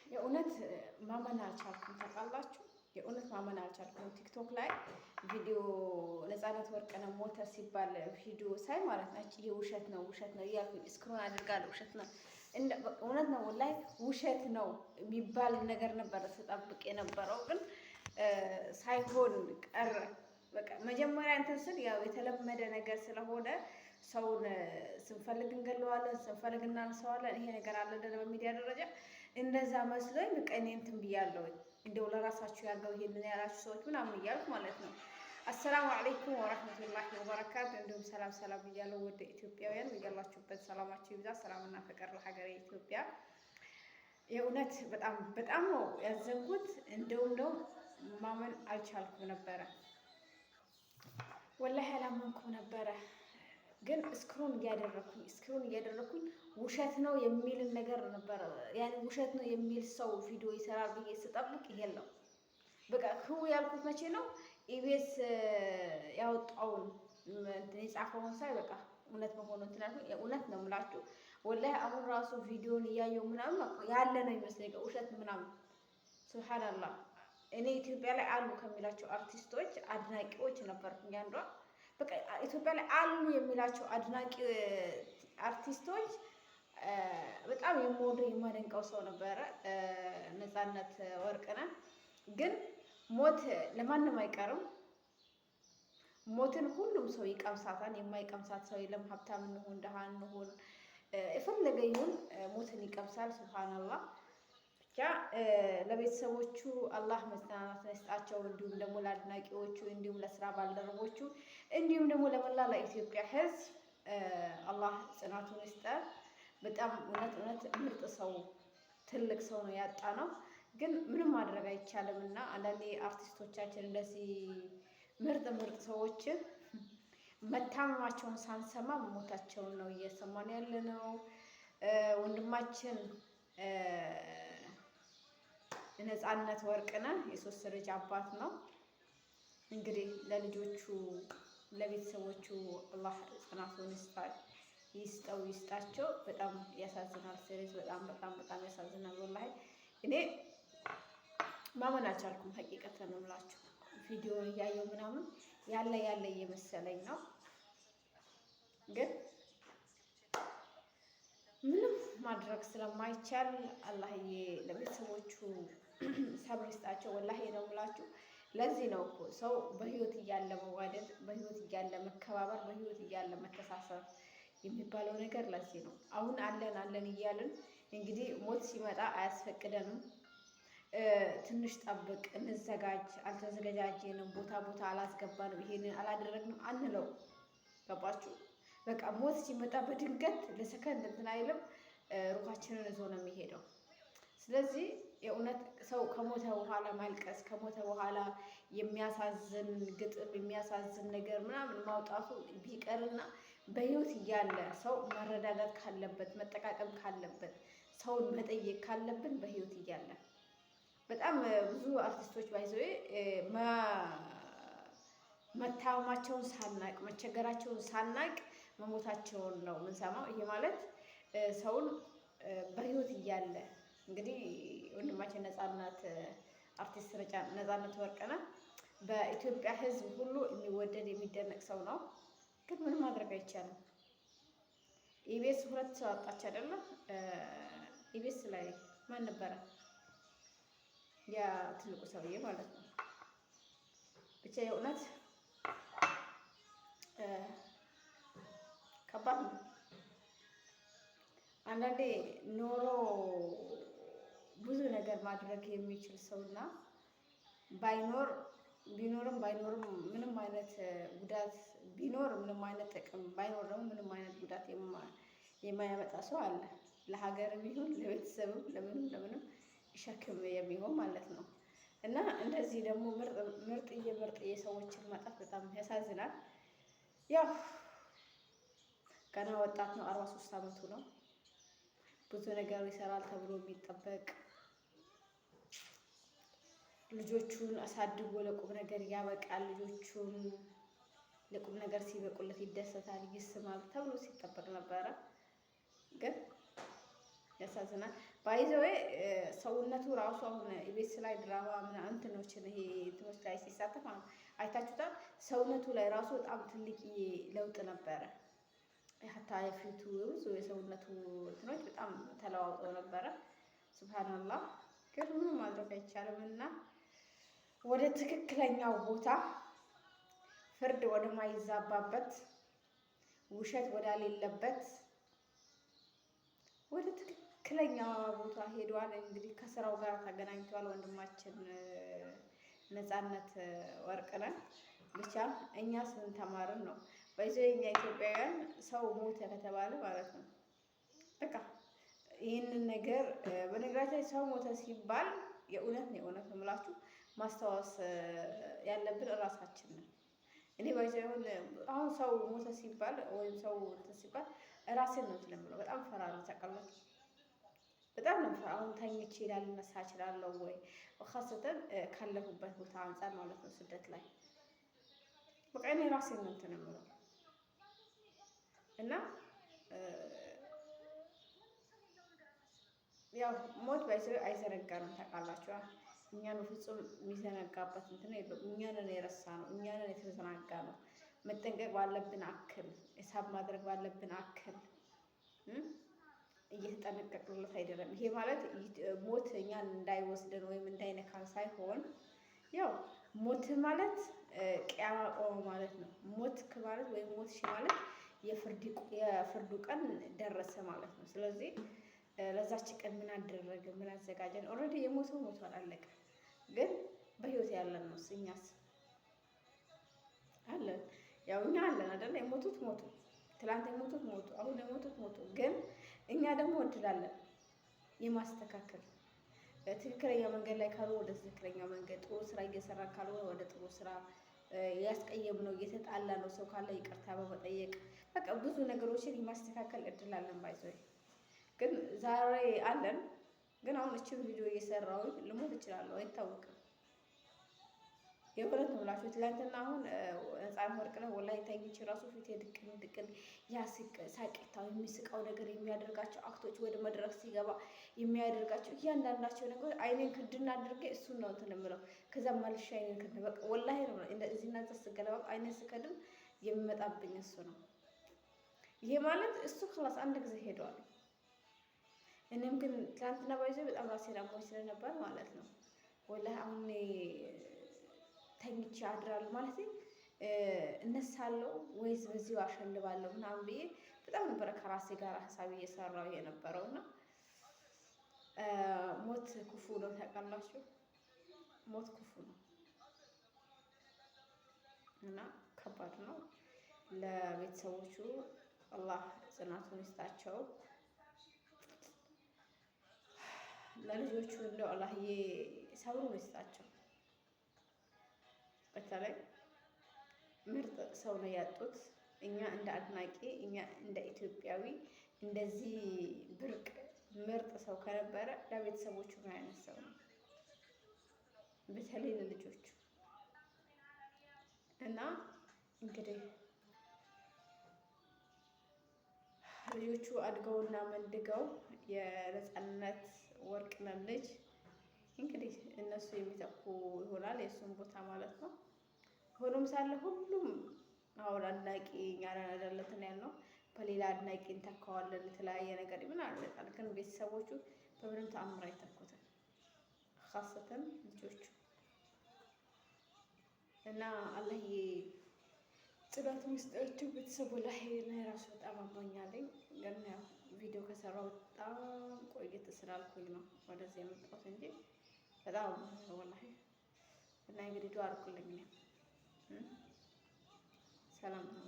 የእውነት ማመን አልቻልኩም። ታውቃላችሁ፣ የእውነት ማመን አልቻልኩም። ቲክቶክ ላይ ቪዲዮ ነፃነት ወርቅነህ ሞተ ሲባል ቪዲዮ ሳይ ማለት ነው ይሄ ውሸት ነው ውሸት ነው እያልኩኝ እስክሮን አድርጋለሁ። ውሸት ነው እውነት ነው ወላሂ ውሸት ነው የሚባል ነገር ነበረ ስጠብቅ የነበረው ግን ሳይሆን ቀረ። በቃ መጀመሪያ እንትን ስል ያው የተለመደ ነገር ስለሆነ ሰውን ስንፈልግ እንገለዋለን፣ ስንፈልግ እናንሰዋለን። ይሄ ነገር አለ በሚዲያ ደረጃ እንደዛ መስሎኝ በቃ እኔ እንትን ብያለሁኝ። እንደው ለራሳችሁ ያርገው ይሄንን ያላችሁ ሰዎች ምናምን እያልኩ ማለት ነው። አሰላሙ አለይኩም ወራህመቱላሂ ወበረካቱ። እንዲሁም ሰላም ሰላም ብያለሁ ወደ ኢትዮጵያውያን እያላችሁበት ሰላማችሁ ይብዛ። ሰላምና ፍቅር ለሀገሬ ኢትዮጵያ። የእውነት በጣም በጣም ነው ያዘንኩት። እንደውም ማመን አልቻልኩም ነበረ፣ ወላሂ አላመንኩም ነበረ። ግን እስክሮን እያደረኩኝ ውሸት ነው የሚልን ነገር ነበር። ያኔ ውሸት ነው የሚል ሰው ቪዲዮ ይሰራል ብዬ ስጠብቅ የለም። በቃ ህው ያልኩት መቼ ነው ኢቢኤስ ያወጣውን የጻፈውን ሳይ በቃ እውነት መሆኑን እንትን አልኩኝ። እውነት ነው የምላችሁ ወላሂ አሁን ራሱ ቪዲዮን እያየው ምናምን ያለ ነው ይመስለኝ ውሸት ምናምን። ሱብሃንአላህ እኔ ኢትዮጵያ ላይ አሉ ከሚላቸው አርቲስቶች አድናቂዎች ነበርኩኝ አንዷ። በቃ ኢትዮጵያ ላይ አሉ የሚላቸው አድናቂ አርቲስቶች በጣም የምወደው የማደንቀው ሰው ነበረ ነፃነት ወርቅነህ። ግን ሞት ለማንም አይቀርም። ሞትን ሁሉም ሰው ይቀምሳታል። የማይቀምሳት ሰው የለም። ሀብታም እንሁን ደሃ እንሁን የፈለገ ይሁን ሞትን ይቀምሳል። ሱብሃንአላህ ብቻ ለቤተሰቦቹ አላህ መጽናናትን ይስጣቸው። እንዲሁም ደግሞ ለአድናቂዎቹ፣ እንዲሁም ለስራ ባልደረቦቹ፣ እንዲሁም ደግሞ ለመላ ለኢትዮጵያ ሕዝብ አላህ ጽናቱን ይስጠ። በጣም እውነት ምርጥ ሰው ትልቅ ሰው ነው ያጣ ነው። ግን ምንም ማድረግ አይቻልም እና አንዳንዴ አርቲስቶቻችን እንደዚህ ምርጥ ሰዎችን መታመማቸውን ሳንሰማ መሞታቸውን ነው እየሰማን ያለ ነው። ወንድማችን ነፃነት ወርቅነህ የሶስት ልጅ አባት ነው። እንግዲህ ለልጆቹ ለቤተሰቦቹ አላህ ጽናቱን ይስጣቸው። በጣም ያሳዝናል። ሴሪየስ በጣም ያሳዝናል። ወላሂ እኔ ማመን አልቻልኩም። ሀቂቀትን ነው የምላችሁ። ቪዲዮ እያየው ምናምን ያለ እየመሰለኝ ነው። ግን ምንም ማድረግ ስለማይቻል አላህዬ ለቤተሰቦቹ ሰብር ይስጣቸው። ወላሂ ነው የምላችሁ። ለዚህ ነው እኮ ሰው በህይወት እያለ መዋደድ፣ በህይወት እያለ መከባበር፣ በህይወት እያለ መተሳሰብ የሚባለው ነገር ለዚህ ነው። አሁን አለን እያልን እንግዲህ ሞት ሲመጣ አያስፈቅደንም። ትንሽ ጠብቅ፣ እንዘጋጅ፣ አልተዘገጃጀንም፣ ቦታ አላስገባንም፣ ይሄንን አላደረግንም አንለው። ገባችሁ? በቃ ሞት ሲመጣ በድንገት ለሰከንድ እንትን አይልም፣ ሩሃችንን ይዞ ነው የሚሄደው። ስለዚህ የእውነት ሰው ከሞተ በኋላ ማልቀስ፣ ከሞተ በኋላ የሚያሳዝን ግጥም የሚያሳዝን ነገር ምናምን ማውጣቱ ቢቀርና በህይወት እያለ ሰው መረዳዳት ካለበት፣ መጠቃቀም ካለበት፣ ሰውን መጠየቅ ካለብን በህይወት እያለ በጣም ብዙ አርቲስቶች ባይዘው መታመማቸውን ሳናቅ መቸገራቸውን ሳናቅ መሞታቸውን ነው የምንሰማው። ይሄ ማለት ሰውን በህይወት እያለ እንግዲህ ወንድማችን ነፃነት አርቲስት ነፃነት ወርቅነህ በኢትዮጵያ ሕዝብ ሁሉ የሚወደድ የሚደነቅ ሰው ነው። ግን ምንም ማድረግ አይቻልም። ኢቢኤስ ሁለት ሰው አጣች አይደለም? ኢቢኤስ ላይ ማን ነበረ? ያ ትልቁ ሰውዬ ማለት ነው። ብቻ የእውነት ከባድ ነው። አንዳንዴ ኖሮ ብዙ ነገር ማድረግ የሚችል ሰውና ቢኖርም ምንም አይነት ጉዳት ቢኖር ምንም አይነት ጥቅም ባይኖር ደግሞ ምንም አይነት ጉዳት የማያመጣ ሰው አለ። ለሀገርም ይሁን ለቤተሰብም ለምንም ሸክም የሚሆን ማለት ነው። እና እንደዚህ ደግሞ ምርጥዬ ሰዎችን ማጣት በጣም ያሳዝናል። ያው ገና ወጣት ነው፣ 43 ዓመቱ ነው። ብዙ ነገር ይሰራል ተብሎ የሚጠበቅ ልጆቹን አሳድጎ ለቁም ነገር ያበቃል። ልጆቹን ለቁም ነገር ሲበቁለት ይደሰታል፣ ይስማል ተብሎ ሲጠበቅ ነበረ። ግን ያሳዝናል። ባይዘዌ ሰውነቱ ራሱ አሁን ኢቢኤስ ላይ ድራማ ምናምን እንትኖችን ይሄ እንትኖች ላይ ሲሳተፍ አይታችሁታል። ሰውነቱ ላይ ራሱ በጣም ትልቅ ለውጥ ነበረ። ሀታ የፊቱ ብዙ የሰውነቱ እንትኖች በጣም ተለዋውጠው ነበረ። ሱብሃንአላህ። ግን ምንም ማድረግ አይቻልም እና ወደ ትክክለኛው ቦታ ፍርድ ወደማይዛባበት ውሸት ወዳሌለበት ወደ ትክክለኛ ቦታ ሄዷል። እንግዲህ ከስራው ጋር ተገናኝቷል ወንድማችን ነፃነት ወርቅነህ። ብቻ እኛ ስን ተማርን ነው በዚህ እኛ ኢትዮጵያውያን ሰው ሞተ ከተባለ ማለት ነው በቃ ይህንን ነገር በነገራችን ሰው ሞተ ሲባል የእውነት ነው የምላችሁ ማስታወስ ያለብን እራሳችን ነው። እኔ ባይዘውን አሁን ሰው ሞተ ሲባል ወይም ሰው ሲባል ራሴን ነው የምለው። በጣም ፈራለሁ ታውቃላችሁ። በጣም ነው አሁን ተኝቼ ላልነሳ እችላለሁ ወይ ወኻሰተን ካለሁበት ቦታ አንፃር ማለት ነው ስደት ላይ በቃ እኔ ራሴን ነው የምለው እና ያው ሞት አይዘነጋንም ታውቃላችሁ። እኛ ነው ፍጹም የሚዘነጋበት እንትን የለውም። እኛ ነን የረሳነው፣ እኛ ነን የተዘናጋነው። መጠንቀቅ ባለብን አክል ሂሳብ ማድረግ ባለብን አክል እየተጠነቀቅንለት አይደለም። ይሄ ማለት ሞት እኛን እንዳይወስደን ወይም እንዳይነካን ሳይሆን ያው ሞት ማለት ቂያማ ቆመ ማለት ነው። ሞት ማለት ወይም ሞት ማለት የፍርዱ ቀን ደረሰ ማለት ነው። ስለዚህ ለዛች ቀን ምን አደረገ ምን አዘጋጀን? ኦልሬዲ የሞተው ሞቷል አለቀ። ግን በህይወት ያለን ነው እኛስ አለን። ያው እኛ አለን አይደል? የሞቱት ሞቱ፣ ትላንት የሞቱት ሞቱ፣ አሁን የሞቱት ሞቱ። ግን እኛ ደግሞ እድላለን የማስተካከል ትክክለኛ መንገድ ላይ ካልሆነ ወደ ትክክለኛ መንገድ፣ ጥሩ ስራ እየሰራን ካልሆነ ወደ ጥሩ ስራ፣ ያስቀየም ነው እየተጣላ ነው ሰው ካለ ይቅርታ በመጠየቅ በቃ ብዙ ነገሮችን የማስተካከል እድላለን ባይዘው ግን ዛሬ አለን። ግን አሁን እቺን ቪዲዮ እየሰራሁ ልሞት እችላለሁ፣ አይታወቅም። የእውነት ነው ብላችሁ ትላንትና አሁን ነፃነት ወርቅነህ ወላሂ ታይቼ ራሱ ፊቴ ድቅን ሳቂታው የሚስቀው ነገር የሚያደርጋቸው አክቶች ወደ መድረክ ሲገባ የሚያደርጋቸው እያንዳንዳቸው ነገር አይኔን ክድና አድርጌ እሱን ነው እንትን የምለው። ከዛ ማልሻ አይኔን ክድና በቃ ወላሂ ነው እንደዚህ እና ስገለባብ አይኔን ስከድን የሚመጣብኝ እሱ ነው። ይሄ ማለት እሱ ክላስ አንድ ጊዜ ሄደዋል። እኔም ግን ትላንትና ባይዘ በጣም ራሴን አሞኝ ስለነበር ማለት ነው ወላሂ አሁን ተኝቼ አድራለሁ ማለት እነሳለሁ ወይስ በዚሁ አሸልባለሁ ምናምን ብዬ በጣም ነበረ ከራሴ ጋር ሀሳብ እየሰራሁ የነበረው እና ሞት ክፉ ነው ታውቃላችሁ። ሞት ክፉ ነው እና ከባድ ነው። ለቤተሰቦቹ አላህ ጽናቱን ይስጣቸው። ለልጆቹ እንደው አላህዬ ሰብሩን ይስጣቸው። በተለይ ምርጥ ሰው ነው ያጡት። እኛ እንደ አድናቂ፣ እኛ እንደ ኢትዮጵያዊ እንደዚህ ብርቅ ምርጥ ሰው ከነበረ ለቤተሰቦቹ ምን አይነት ሰው ነው? በተለይ ለልጆቹ እና እንግዲህ ልጆቹ አድገውና መንድገው የነፃነት ወርቅነህ ልጅ እንግዲህ እነሱ የሚተኩ ይሆናል የእሱን ቦታ ማለት ነው። ሆኖም ሳለ ሁሉም አሁን አድናቂ እኛ ነን አይደለም ያልነው በሌላ አድናቂ እንተካዋለን የተለያየ ነገር ምን አለታል። ግን ቤተሰቦቹ በምንም ተአምር አይተኩትም። ኻሰተን ልጆቹ እና አላህዬ ጽናት ውስጣቸው ቤተሰቡ ላይ ራሱ በጣም አሞኛለኝ። ግን ያው ቪዲዮ ከሰራው በጣም ቆየት ስላልኩኝ ነው ወደዚህ የመጣሁት እንጂ በጣም ወላሂ እና እንግዲህ ዱአ አድርጉልኝ። ሰላም ነው።